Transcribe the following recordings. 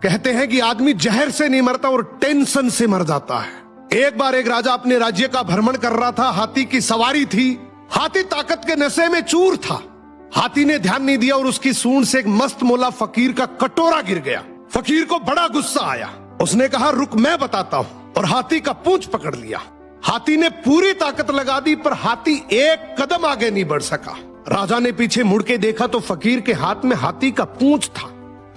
कहते हैं कि आदमी जहर से नहीं मरता और टेंशन से मर जाता है। एक बार एक राजा अपने राज्य का भ्रमण कर रहा था। हाथी की सवारी थी। हाथी ताकत के नशे में चूर था। हाथी ने ध्यान नहीं दिया और उसकी सूंड से एक मस्त मोला फकीर का कटोरा गिर गया। फकीर को बड़ा गुस्सा आया। उसने कहा, रुक मैं बताता हूं, और हाथी का पूंछ पकड़ लिया। हाथी ने पूरी ताकत लगा दी पर हाथी एक कदम आगे नहीं बढ़ सका। राजा ने पीछे मुड़ के देखा तो फकीर के हाथ में हाथी का पूंछ था।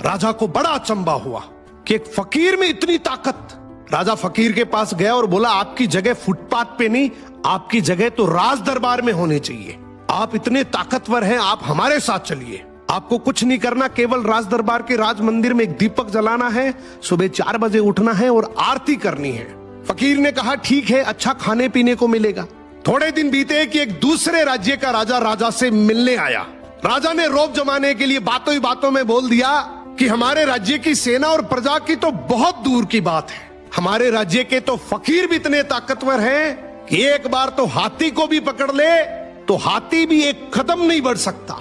राजा को बड़ा अचंबा हुआ कि एक फकीर में इतनी ताकत। राजा फकीर के पास गया और बोला, आपकी जगह फुटपाथ पे नहीं, आपकी जगह तो राज दरबार में होनी चाहिए। आप इतने ताकतवर हैं, आप हमारे साथ चलिए। आपको कुछ नहीं करना, केवल राज दरबार के राज मंदिर में एक दीपक जलाना है, सुबह 4 बजे उठना है और आरती करनी है। फकीर ने कहा, ठीक है, अच्छा खाने पीने को मिलेगा। थोड़े दिन बीते कि एक दूसरे राज्य का राजा से मिलने आया। राजा ने रौब जमाने के लिए बातों ही बातों में बोल दिया कि हमारे राज्य की सेना और प्रजा की तो बहुत दूर की बात है, हमारे राज्य के तो फकीर भी इतने ताकतवर हैं कि एक बार तो हाथी को भी पकड़ ले तो हाथी भी एक कदम नहीं बढ़ सकता।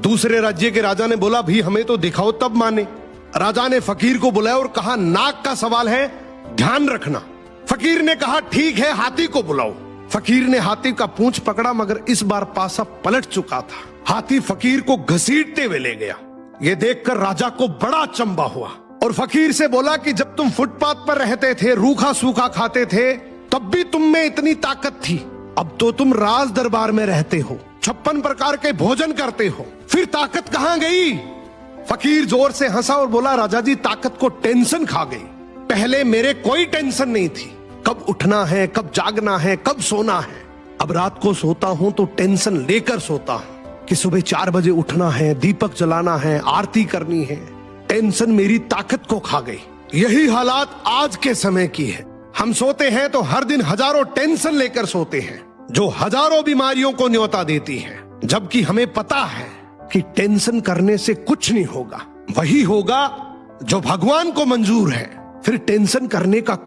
दूसरे राज्य के राजा ने बोला, भी हमें तो दिखाओ तब माने। राजा ने फकीर को बुलाया और कहा, नाक का सवाल है, ध्यान रखना। फकीर ने कहा, ठीक है, हाथी को बुलाओ। फकीर ने हाथी का पूंछ पकड़ा मगर इस बार पासा पलट चुका था। हाथी फकीर को घसीटते हुए ले गया। ये देखकर राजा को बड़ा अचंबा हुआ और फकीर से बोला कि जब तुम फुटपाथ पर रहते थे, रूखा सूखा खाते थे, तब भी तुम में इतनी ताकत थी। अब तो तुम राज दरबार में रहते हो, 56 प्रकार के भोजन करते हो, फिर ताकत कहां गई? फकीर जोर से हंसा और बोला, राजा जी, ताकत को टेंशन खा गई। पहले मेरे कोई टेंशन नहीं थी, कब उठना है, कब जागना है, कब सोना है। अब रात को सोता हूं तो टेंशन लेकर सोता हूं कि सुबह 4 बजे उठना है, दीपक जलाना है, आरती करनी है। टेंशन मेरी ताकत को खा गई। यही हालात आज के समय की है। हम सोते हैं तो हर दिन हजारों टेंशन लेकर सोते हैं जो हजारों बीमारियों को न्योता देती है, जबकि हमें पता है कि टेंशन करने से कुछ नहीं होगा। वही होगा जो भगवान को मंजूर है। फिर टेंशन करने का